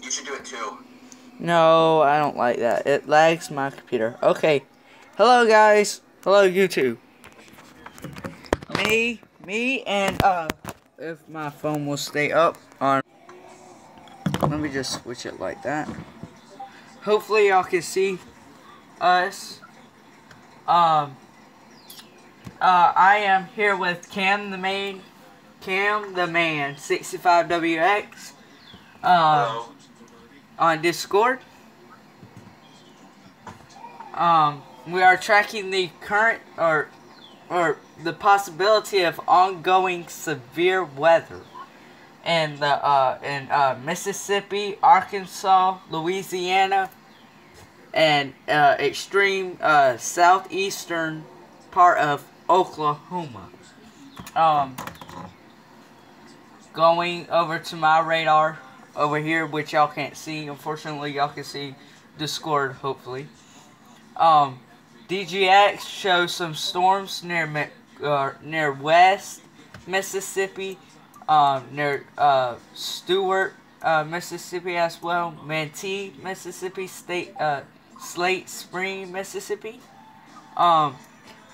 You should do it too. No, I don't like that. It lags my computer. Okay. Hello, guys. Hello, YouTube. Me, and, if my phone will stay up on... Let me just switch it like that. Hopefully, y'all can see us. I am here with Cam the Man, 65WX, Hello. on Discord. We are tracking the current or the possibility of ongoing severe weather in Mississippi, Arkansas, Louisiana, and extreme southeastern part of Oklahoma. Going over to my radar over here, which y'all can't see. Unfortunately, y'all can see Discord, hopefully. DGX shows some storms near West Mississippi, near Stewart, Mississippi as well, Manatee, Mississippi, Slate Spring, Mississippi.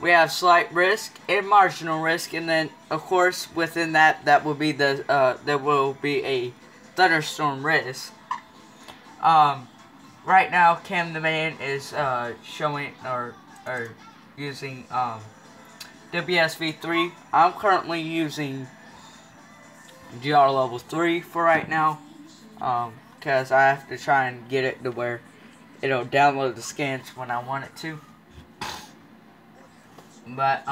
We have slight risk and marginal risk, and then of course within that will be there will be a thunderstorm risk. Right now, Cam the Man is showing or using WSV3. I'm currently using GR level 3 for right now, because I have to try and get it to where it'll download the scans when I want it to. But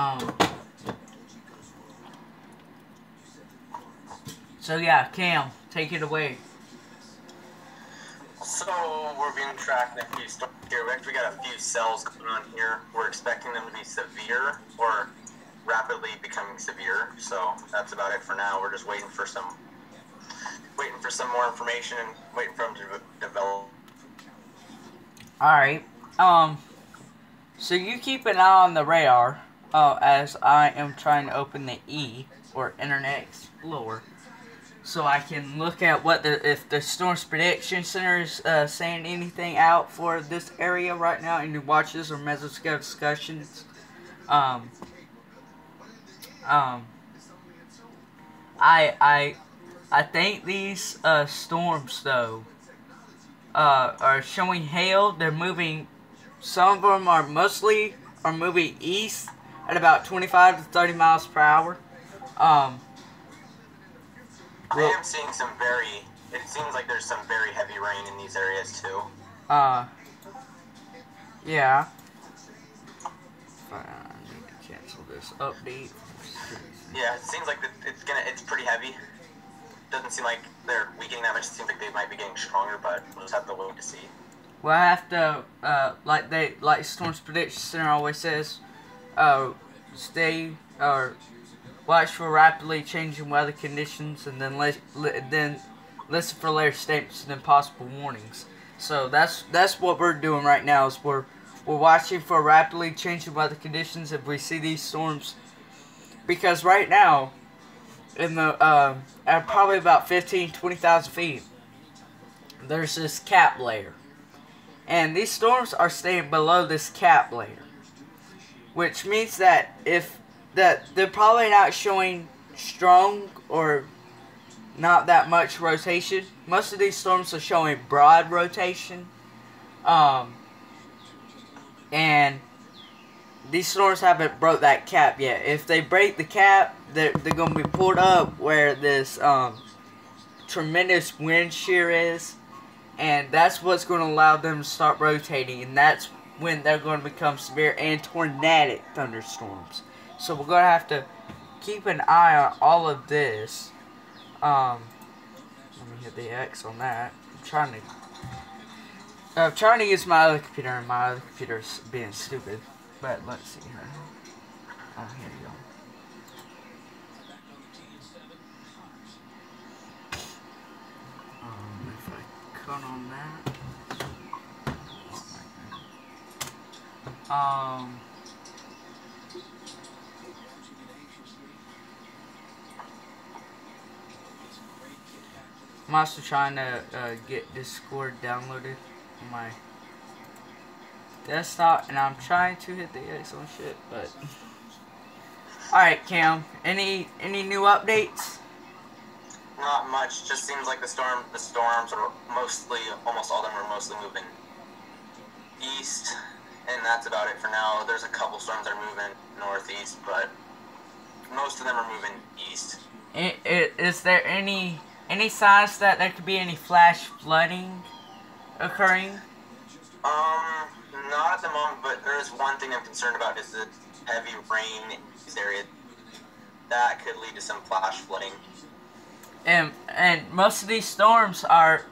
so yeah, Cam, take it away. So we're being tracked in a few storms here. We actually got a few cells going on here. We're expecting them to be severe or rapidly becoming severe. So that's about it for now. We're just waiting for some more information and waiting for them to develop. Alright. So you keep an eye on the radar, as I am trying to open the E, or Internet Explorer, so I can look at if the Storms Prediction Center is saying anything out for this area right now, any watches or mesoscale discussions. I think these storms though are showing hail. They're moving. Some of them are moving east at about 25 to 30 miles per hour. I am seeing it seems like there's some very heavy rain in these areas too. Yeah. I need to cancel this update. Yeah, it seems like it's pretty heavy. Doesn't seem like they're weakening that much. It seems like they might be getting stronger, but we'll just have to wait to see. Well, I have to, like Storms Prediction Center always says, watch for rapidly changing weather conditions, and then listen for later statements and then possible warnings. So that's what we're doing right now. Is we're watching for rapidly changing weather conditions if we see these storms, because right now, in the at probably about 20,000 feet, there's this cap layer. And these storms are staying below this cap layer, which means that they're probably not showing strong or not that much rotation. Most of these storms are showing broad rotation, and these storms haven't broke that cap yet. If they break the cap, they're going to be pulled up where this tremendous wind shear is. And that's what's going to allow them to start rotating. And that's when they're going to become severe and tornadic thunderstorms. So we're going to have to keep an eye on all of this. Let me hit the X on that. I'm trying to use my other computer, and my other computer's being stupid. But let's see here. Oh, here you go. If I cut on that. I'm also trying to get Discord downloaded on my desktop, and I'm trying to hit the excellent shit, but alright, Cam, any new updates? Not much. Just seems like the storms are mostly, almost all of them are mostly moving east, and that's about it for now. There's a couple storms that are moving northeast, but most of them are moving east. Is there any signs that there could be any flash flooding occurring? Not at the moment, but there is one thing I'm concerned about is the heavy rain in this area. That could lead to some flash flooding. And most of these storms are,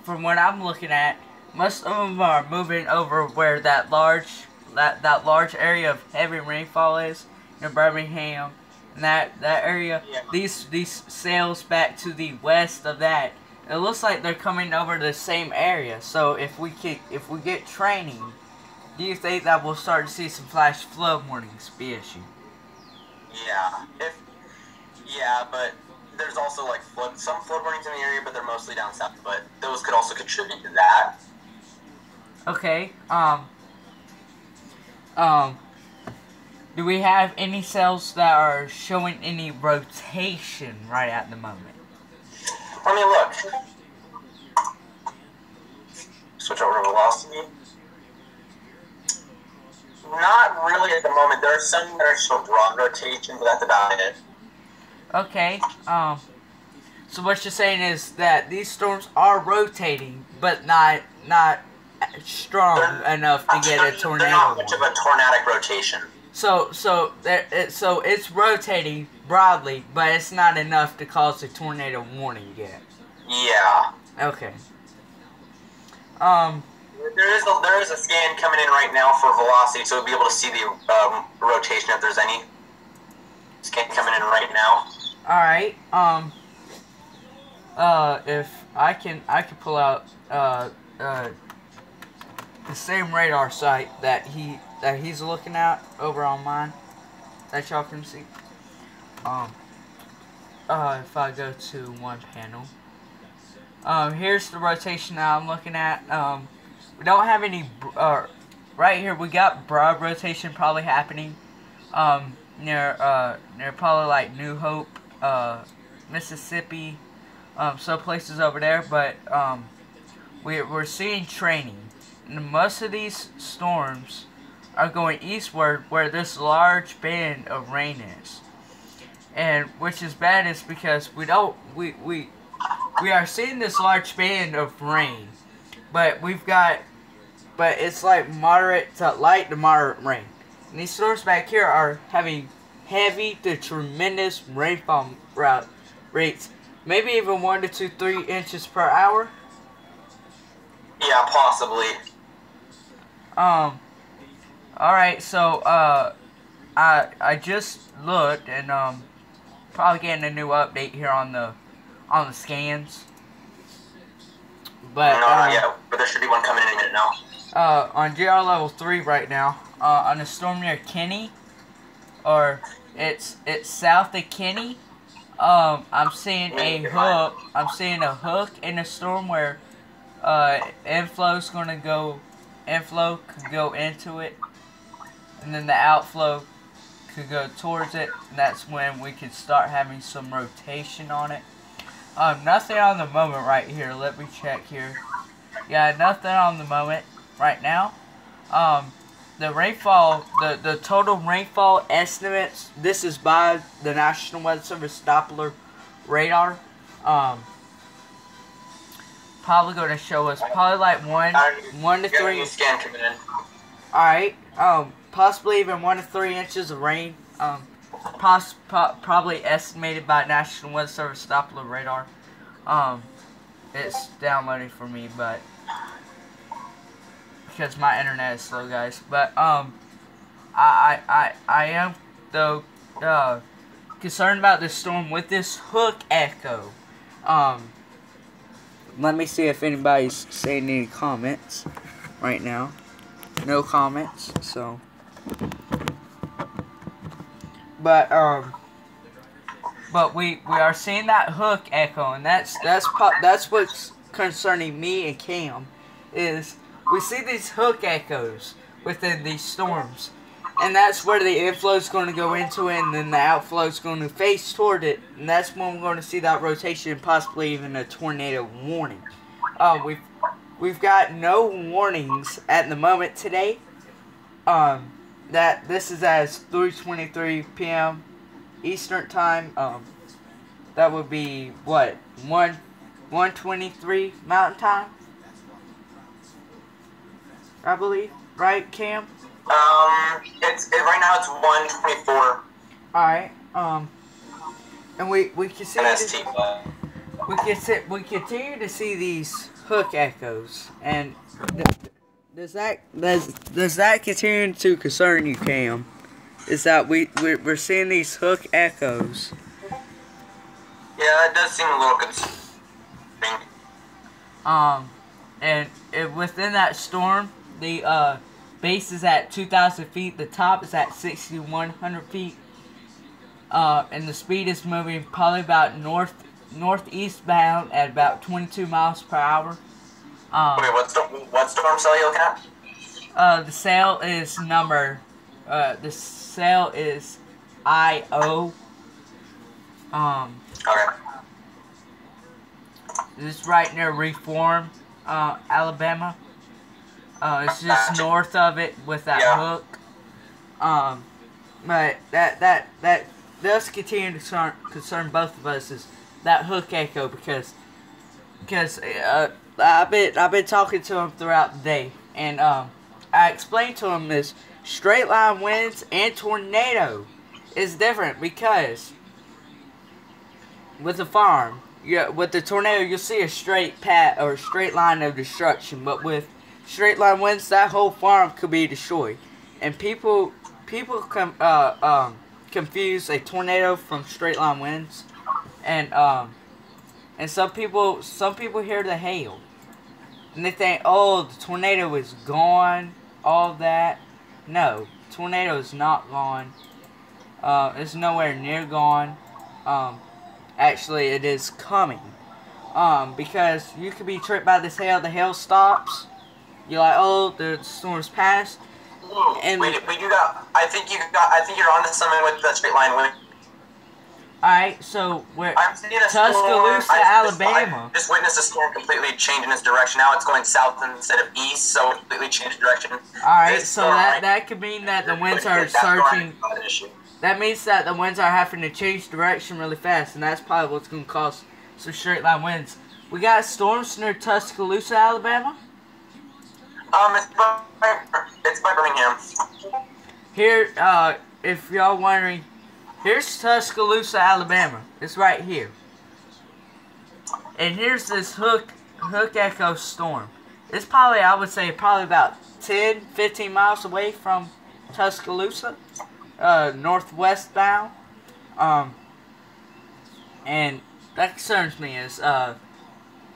from what I'm looking at, most of them are moving over where that large area of heavy rainfall is in Birmingham, and that area. Yeah. These sails back to the west of that. It looks like they're coming over the same area. So if we get training, do you think that we'll start to see some flash flood warnings be issued? Yeah, but there's also like some flood warnings in the area, but they're mostly down south. But those could also contribute to that. Okay. Do we have any cells that are showing any rotation right at the moment? Let me look. Switch over to velocity. Not really at the moment. There are some that are showing broad rotation, but that's about it. Okay. So what you're saying is that these storms are rotating, but not strong enough to get a tornado. They're not much of a tornadic rotation. So it's rotating broadly, but it's not enough to cause a tornado warning yet. Yeah. Okay. There is a scan coming in right now for velocity, so we'll be able to see the rotation if there's any. Scan coming in right now. All right. If I can pull out the same radar site that he's looking at over on mine that y'all can see. If I go to one panel, here's the rotation that I'm looking at. We don't have any right here. We got broad rotation probably happening near probably like New Hope, Mississippi, some places over there, but we're seeing training. And most of these storms are going eastward where this large band of rain is. And which is bad is because we are seeing this large band of rain, but it's like moderate to light to moderate rain. And these storms back here are having heavy to tremendous rainfall rates, maybe even 1 to 3 inches per hour. Yeah, possibly. Alright, so, I just looked, and, probably getting a new update here on the scans. But, yeah, but there should be one coming in a minute now. On GR level 3 right now, on a storm near Kenny, or it's south of Kenny, I'm seeing a hook. I'm seeing a hook in a storm where, inflow could go into it, and then the outflow could go towards it, and that's when we could start having some rotation on it. Nothing on the moment right here. Let me check here. Yeah, nothing on the moment right now. The rainfall, the total rainfall estimates, this is by the National Weather Service Doppler radar. Probably going to show us probably like 1 to 3. Scan coming in. Alright, possibly even 1 to 3 inches of rain. Probably estimated by National Weather Service Doppler radar. It's downloading for me, but because my internet is slow, guys. But I am though concerned about this storm with this hook echo. Let me see if anybody's saying any comments right now. No comments, so. But but we are seeing that hook echo, and that's what's concerning me and Cam, is we see these hook echoes within these storms, and that's where the inflow is going to go into it, and then the outflow is going to face toward it, and that's when we're going to see that rotation and possibly even a tornado warning. We've got no warnings at the moment today. That this is as 3:23 p.m. Eastern time. That would be what, 1:23 Mountain Time, I believe, right, Cam? Right now it's 1:24. All right. And we continue MST. we continue to see these hook echoes, and does that continue to concern you, Cam? Is that we're seeing these hook echoes? Yeah, it does seem a little concerning. And within that storm, the base is at 2,000 feet. The top is at 6,100 feet. And the speed is moving probably about northeast bound at about 22 miles per hour. Okay, what storm cell are you looking at? The sail is number. The sail is IO. Okay. This is right near Reform, Alabama. It's just north of it with that hook. But that does continue to concern both of us, is that hook echo, because I've been talking to him throughout the day, and I explained to him this straight line winds and tornado is different, because with the farm, with the tornado, you'll see a straight path or a straight line of destruction, but with straight line winds, that whole farm could be destroyed. And people confuse a tornado from straight line winds, and some people hear the hail and they think, oh, the tornado is gone, all that. No, tornado is not gone. It's nowhere near gone. Actually, it is coming. Because you could be tripped by this hail. The hail stops. You're like, oh, the storm's passed. And I think you're onto something with the straight line wind. Alright, so we're I'm seeing a Tuscaloosa, storm. Alabama. I just witnessed a storm completely changing its direction. Now it's going south instead of east, so it completely changed direction. Alright, so that could mean that the winds are surging. That means that the winds are having to change direction really fast, and that's probably what's going to cause some straight line winds. We got storms near Tuscaloosa, Alabama. It's by Birmingham. Here, if y'all wondering, here's Tuscaloosa, Alabama. It's right here. And here's this hook echo storm. It's probably, I would say, probably about 10, 15 miles away from Tuscaloosa, northwest bound. And that concerns me, is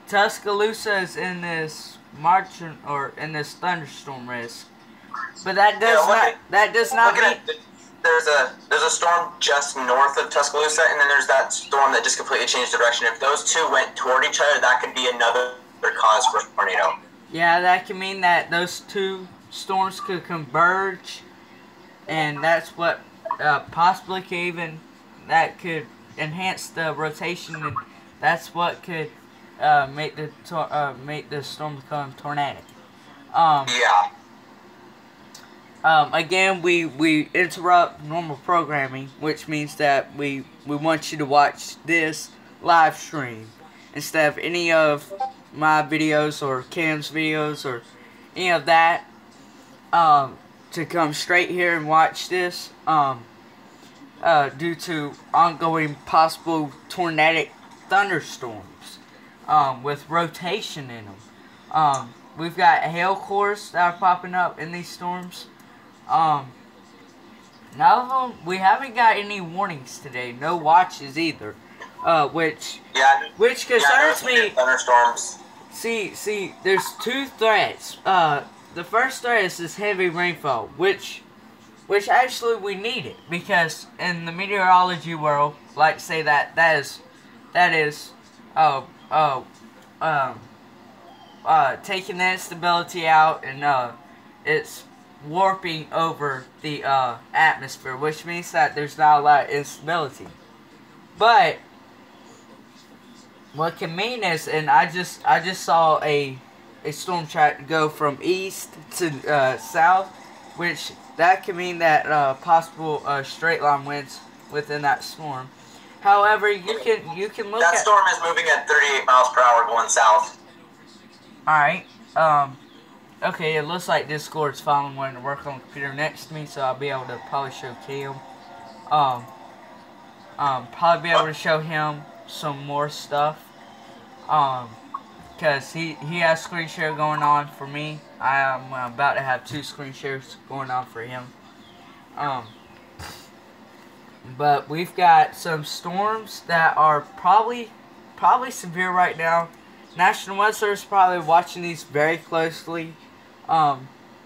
Tuscaloosa is in this margin, or in this thunderstorm risk. But that does not mean there's a storm just north of Tuscaloosa, and then there's that storm that just completely changed direction. If those two went toward each other, that could be another cause for a tornado. Yeah, that could mean that those two storms could converge, and that's what possibly could even, that could enhance the rotation, and that's what could make the storm become tornadic. Yeah. Again, we interrupt normal programming, which means that we want you to watch this live stream instead of any of my videos or Cam's videos or any of that, to come straight here and watch this, due to ongoing possible tornadic thunderstorms, with rotation in them. We've got hail cores that are popping up in these storms. None of them, we haven't got any warnings today, no watches either, which concerns me. Thunderstorms. See, there's two threats. The first threat is this heavy rainfall, which actually we need it, because in the meteorology world, like to say that is oh oh taking the instability out, and it's warping over the atmosphere, which means that there's not a lot of instability. But what can mean is, and I just saw a storm track go from east to south, which that can mean that possible straight line winds within that storm. However, you can look that at storm is moving at 38 miles per hour going south. Alright, okay, it looks like Discord's finally wanting to work on the computer next to me, so I'll be able to probably show Cam. Probably be able to show him some more stuff. Because he has screen share going on for me. I am about to have 2 screen shares going on for him. But we've got some storms that are probably severe right now. National Weather Service is probably watching these very closely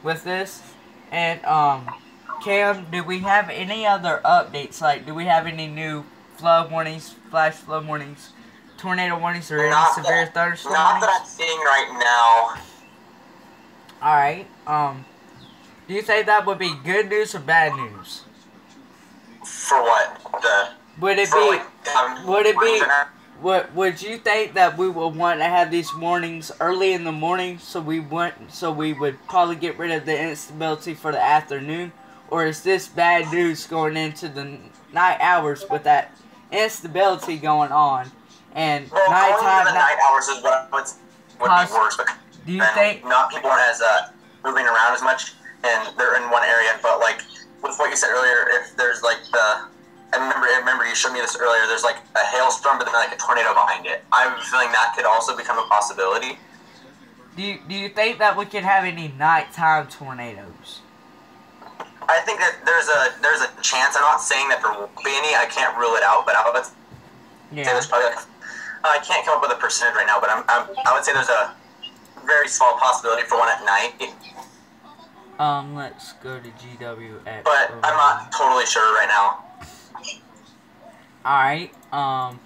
with this. And Cam, do we have any other updates? Like, do we have any new flood warnings, flash flood warnings, tornado warnings, or any severe thunderstorm warnings? Not that I'm seeing right now. Alright, do you think that would be good news or bad news? For what? Would you think that we would want to have these warnings early in the morning so we would probably get rid of the instability for the afternoon? Or is this bad news going into the night hours with that instability going on? And nighttime, the night hours is what would be worse. Do you think not people aren't as moving around as much and they're in one area? But like with what you said earlier, if there's like I remember you showed me this earlier. There's like a hailstorm, but then like a tornado behind it. I'm feeling that could also become a possibility. Do you think that we could have any nighttime tornadoes? I think that there's a chance. I'm not saying that there won't be any. I can't rule it out, but I would say there's probably like I can't come up with a percentage right now, but I would say there's a very small possibility for one at night. Let's go to GWX. But I'm not totally sure right now. Alright, I'm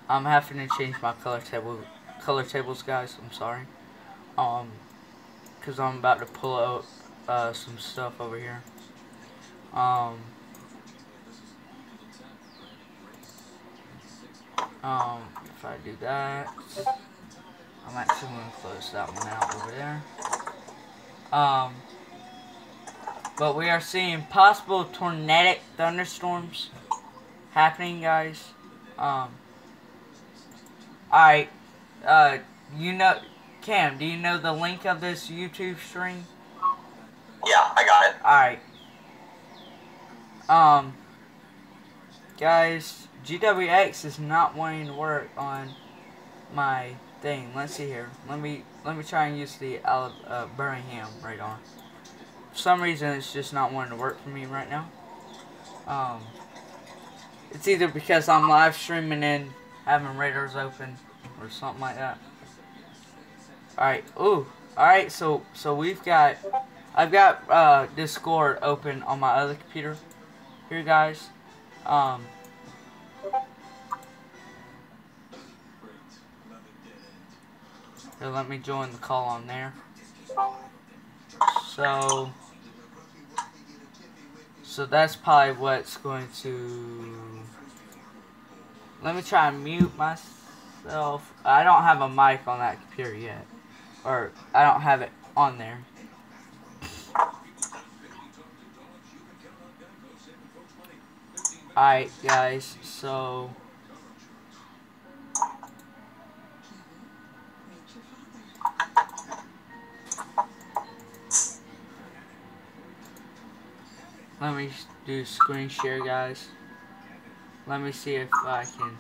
having to change my color tables, guys. I'm sorry. Because I'm about to pull up some stuff over here. If I do that, I'm actually going to close that one out over there. But we are seeing possible tornadic thunderstorms happening, guys. Alright, you know, Cam, do you know the link of this YouTube stream? Yeah, I got it. Alright. Guys, GWX is not wanting to work on my thing. Let's see here. Let me try and use the Birmingham radar. For some reason, it's just not wanting to work for me right now. It's either because I'm live streaming and having radars open or something like that. Alright, ooh. Alright, so I've got Discord open on my other computer here, guys. Here, let me join the call on there. So that's probably what's going to... Let me try and mute myself. I don't have a mic on that computer yet. Or, I don't have it on there. Alright, guys, so... Let me do screen share, guys. Let me see if I can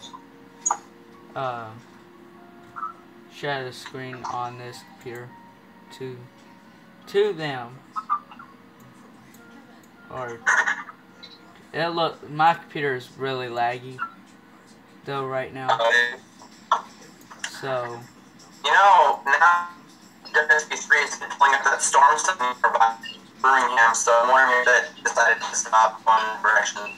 share the screen on this computer to them. Or my computer is really laggy though right now. So you know, now WSB3 is pulling up that storm system for Birmingham, so I'm wondering if that decided to stop one direction.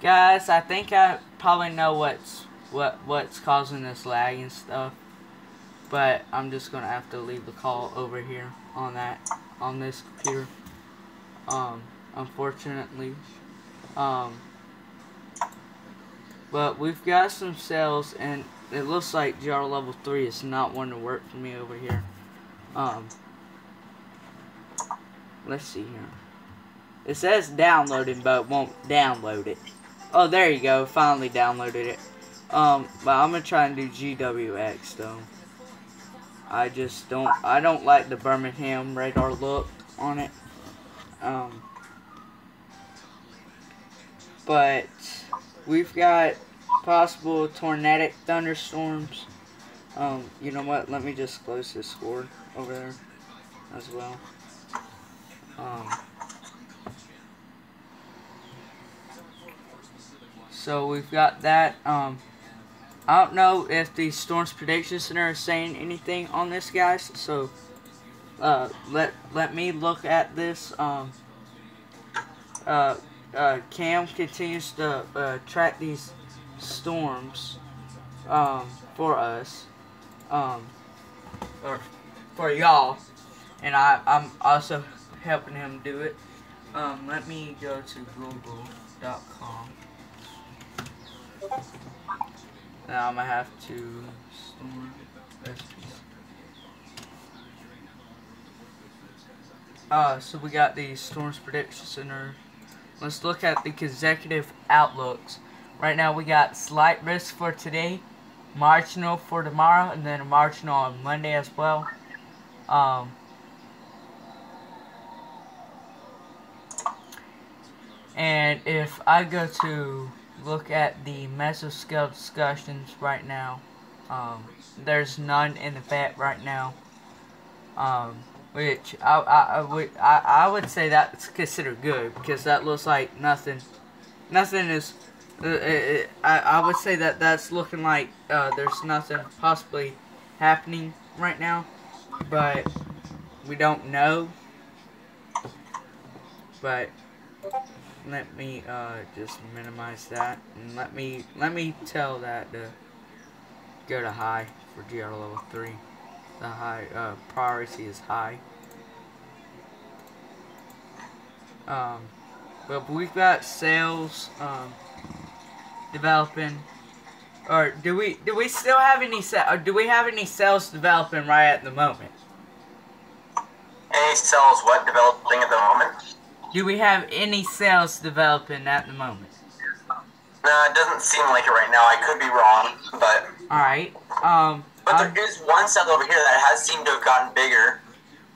Guys, I think I probably know what's causing this lag and stuff. But I'm just gonna have to leave the call over here on this computer. Unfortunately. But we've got some sales, and it looks like GR level 3 is not wanting to work for me over here. Let's see here. It says downloading, but it won't download it. Oh, there you go. Finally downloaded it. But I'm gonna try and do GWX though. I don't like the Birmingham radar look on it. But we've got possible tornadic thunderstorms. You know what? Let me just close this score over there as well. So we've got that. I don't know if the Storms Prediction Center is saying anything on this, guys. So let me look at this. Cam continues to track these storms for us, or for y'all, and I'm also helping him do it. Let me go to google.com. Now I'm gonna have to storm so we got the Storms Prediction Center. Let's look at the consecutive outlooks. Right now we got slight risk for today, marginal for tomorrow, and then a marginal on Monday as well. And if I go to look at the mesoscale discussions right now, there's none in effect right now. Which I would say that's considered good, because that looks like nothing is. I would say that that's looking like there's nothing possibly happening right now, but we don't know. But let me just minimize that, and let me tell that to go to high for GR level 3. The high priority is high. But we've got sales developing. Or do we still have any do we have any sales developing right at the moment? Any sales what developing at the moment? Do we have any sales developing at the moment? No, it doesn't seem like it right now. I could be wrong, but alright. But there is one cell over here that has seemed to have gotten bigger.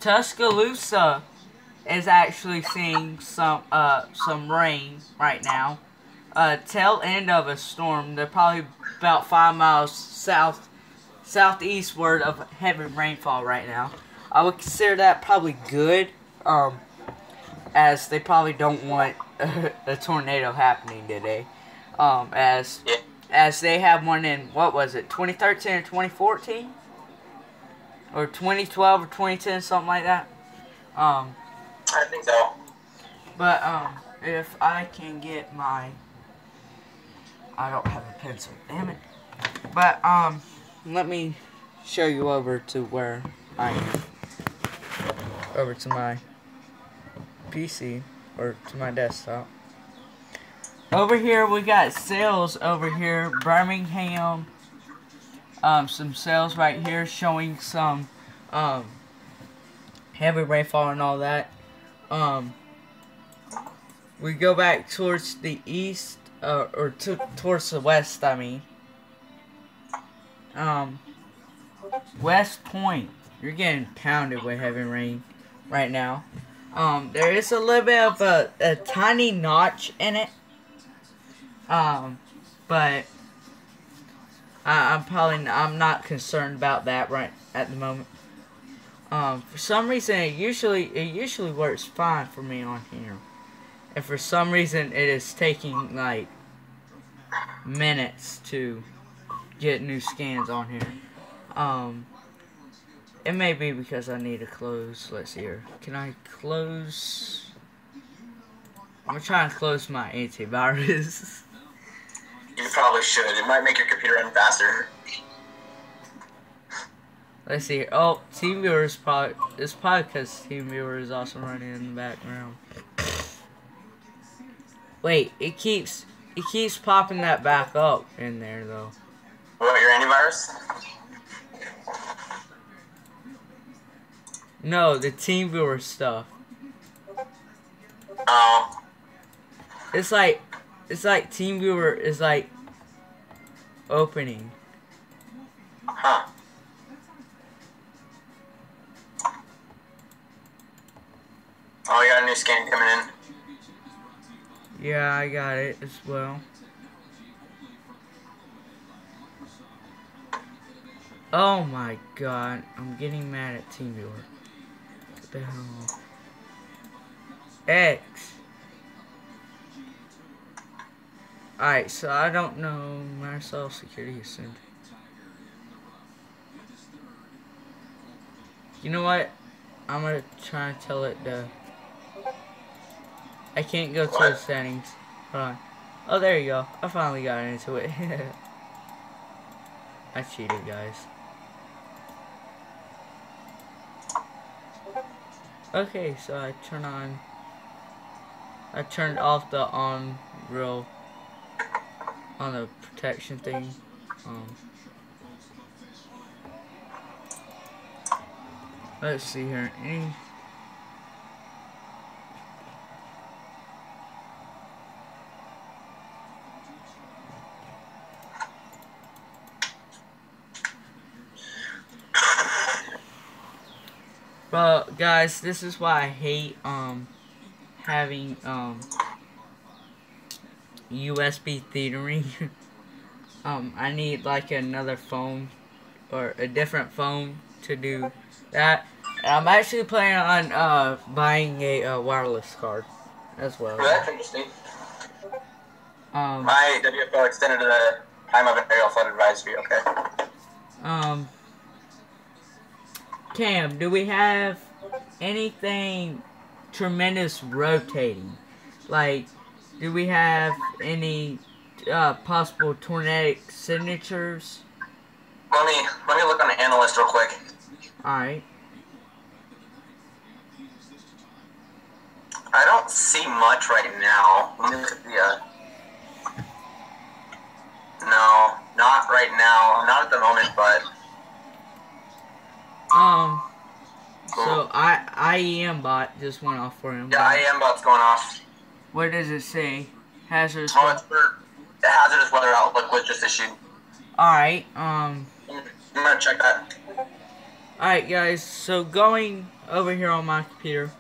Tuscaloosa is actually seeing some rain right now. Tail end of a storm. They're probably about 5 miles southeastward of heavy rainfall right now. I would consider that probably good, as they probably don't want a tornado happening today. As they have one in, what was it, 2013 or 2014? Or 2012 or 2010, something like that. I think so. But, if I can get my... I don't have a pencil, damn it. But, let me show you over to where I am. Over to my PC, or to my desktop. Over here, we got sales over here. Birmingham. Some sales right here showing some heavy rainfall and all that. We go back towards the east, towards the west, I mean. West Point. You're getting pounded with heavy rain right now. There is a little bit of a tiny notch in it. But I'm not concerned about that right at the moment. For some reason it usually works fine for me on here, and for some reason it is taking like minutes to get new scans on here. It may be because I need to close. Let's see here. Can I close? I'm gonna try and close my antivirus. You probably should. It might make your computer run faster. Let's see. Oh, TeamViewer is probably... It's probably because TeamViewer is also running in the background. Wait, it keeps popping that back up in there, though. What, your antivirus? No, the TeamViewer stuff. Oh. It's like TeamViewer is like opening. Huh. Oh, you got a new scan coming in. Yeah, I got it as well. Oh my god, I'm getting mad at TeamViewer. What the hell? X. Alright, so I don't know Microsoft Security Center. You know what? I'm gonna try and tell it to... I can't go to the settings. Hold on. Oh, there you go. I finally got into it. I cheated, guys. Okay, so I turned off the on the protection thing. Let's see here. Well, guys, this is why I hate having USB thethering. I need like another phone or a different phone to do that. And I'm actually planning on buying a wireless card as well. Well, that's interesting. My WFO extended to the time of an aerial flood advisory. Okay. Cam, do we have anything tremendous rotating? Like, do we have any possible tornadic signatures? Let me look on the analyst real quick. Alright. I don't see much right now. Let me look at the no, not right now. Not at the moment, but so IEM bot just went off for him. Yeah, IEM bot's going off. What does it say? Hazardous. Oh, it's for the hazardous weather outlook was just issued. Alright, I'm gonna check that. Alright, guys, so going over here on my computer,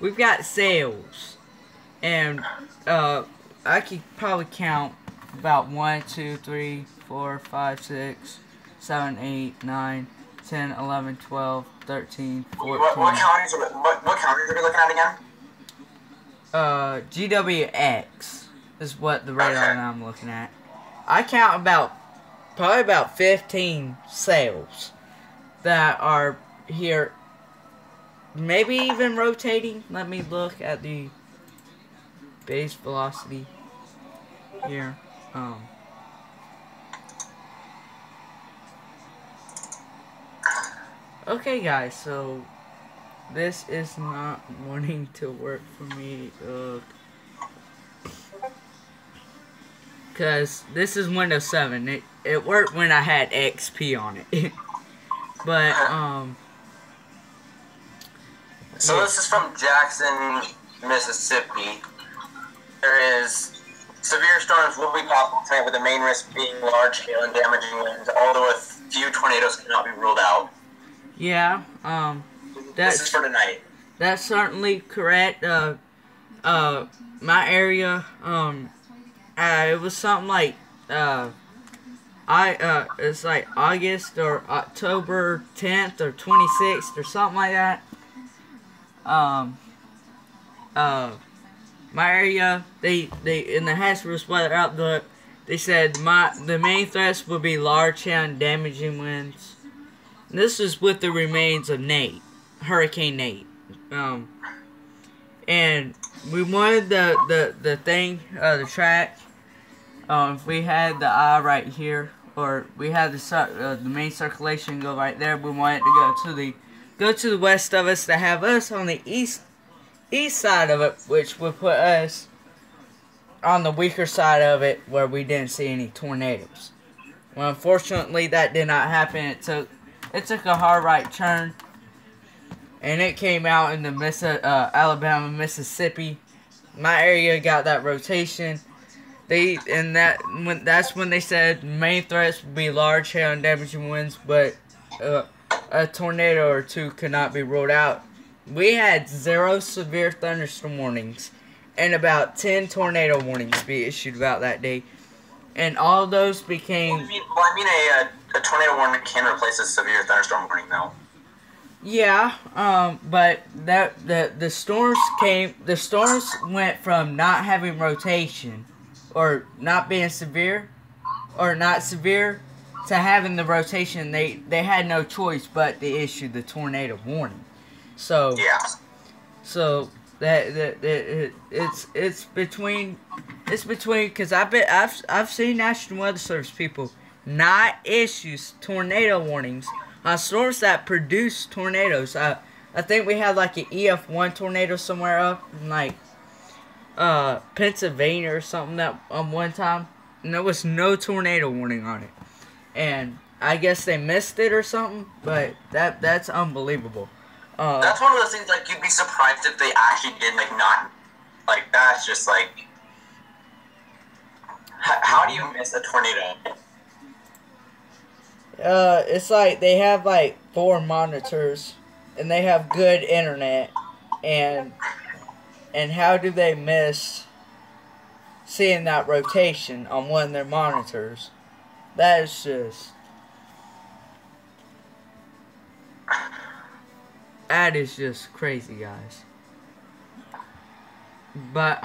we've got sales, and I could probably count about 1, 2, 3, 4, 5, 6, 7, 8, 9, 10, 11, 12, 13, 14. What counties are we looking at again? GWX is what the radar I'm looking at. I count probably about 15 sales that are here, maybe even rotating. Let me look at the base velocity here. Okay, guys, so this is not wanting to work for me. Because this is Windows 7. It worked when I had XP on it. But, So this is from Jackson, Mississippi. There is severe storms will be possible tonight, with the main risk being large hail and damaging winds, although a few tornadoes cannot be ruled out. Yeah, this is for tonight. That's certainly correct. My area, it was something like, it's like August or October 10th or 26th or something like that. My area, they in the hazardous weather outlook, they said the main threats would be large hail and damaging winds. And this is with the remains of Hurricane Nate. And we wanted the track if we had the eye right here, or we had the main circulation go right there, we want it to go to the west of us, to have us on the east side of it, which would put us on the weaker side of it, where we didn't see any tornadoes. Well, unfortunately, that did not happen. It took a hard right turn, and it came out in the Alabama, Mississippi. My area got that rotation. That's when they said main threats would be large hail and damaging winds, but a tornado or two could not be ruled out. We had 0 severe thunderstorm warnings and about 10 tornado warnings be issued about that day, and all those became. A tornado warning can replace a severe thunderstorm warning, though. Yeah, but the storms went from not having rotation, or not being severe, or not severe, to having the rotation. They had no choice but to issue the tornado warning. So yeah. So it's between, because I've seen National Weather Service people not issue tornado warnings on storms that produce tornadoes. I think we had like an EF1 tornado somewhere up in like Pennsylvania or something that one time, and there was no tornado warning on it, and I guess they missed it or something. But that's unbelievable. That's one of those things, like, you'd be surprised if they actually did, like, not, like, that's just like, how do you miss a tornado? It's like they have like 4 monitors, and they have good internet, and how do they miss seeing that rotation on one of their monitors? That is just crazy, guys. But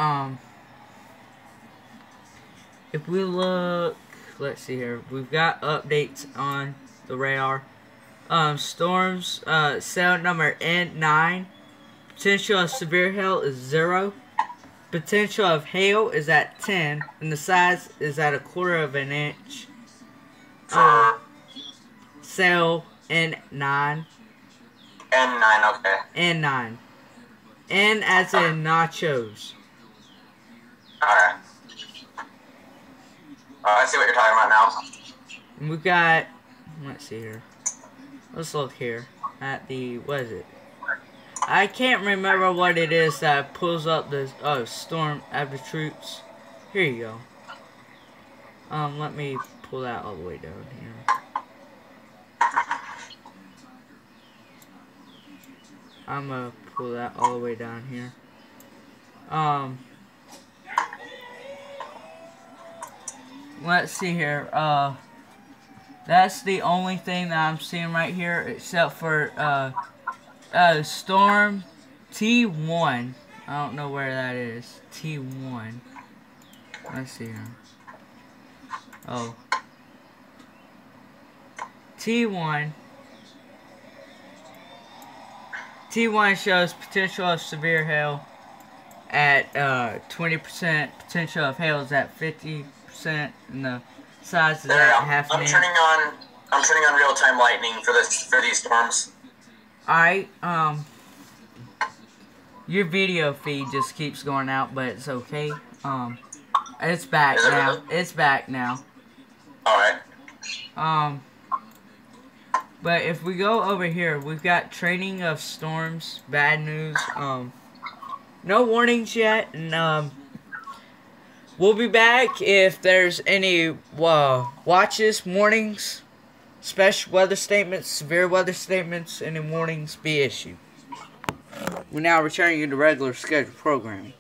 if we look, let's see here. We've got updates on the radar. Storms, cell number N9. Potential of severe hail is 0. Potential of hail is at 10. And the size is at 1/4 of an inch. Cell N9. N9, okay. N9. N as in nachos. Alright. I see what you're talking about now. We got, let's see here. Let's look here at the, what is it? I can't remember what it is that pulls up the storm after troops. Here you go. Let me pull that all the way down here. I'm gonna pull that all the way down here. Let's see here. That's the only thing that I'm seeing right here, except for storm T1. I don't know where that is. T1. Let's see here. Oh. T1. T1 shows potential of severe hail at 20%. Potential of hail is at 50%, and the size is at half an inch. I'm turning on real-time lightning for these storms. Alright, your video feed just keeps going out, but it's okay. It's back now. Really? It's back now. Alright. But if we go over here, we've got training of storms, bad news, no warnings yet, and we'll be back if there's any watches, warnings, special weather statements, severe weather statements, any warnings be issued. We're now returning you to regular scheduled programming.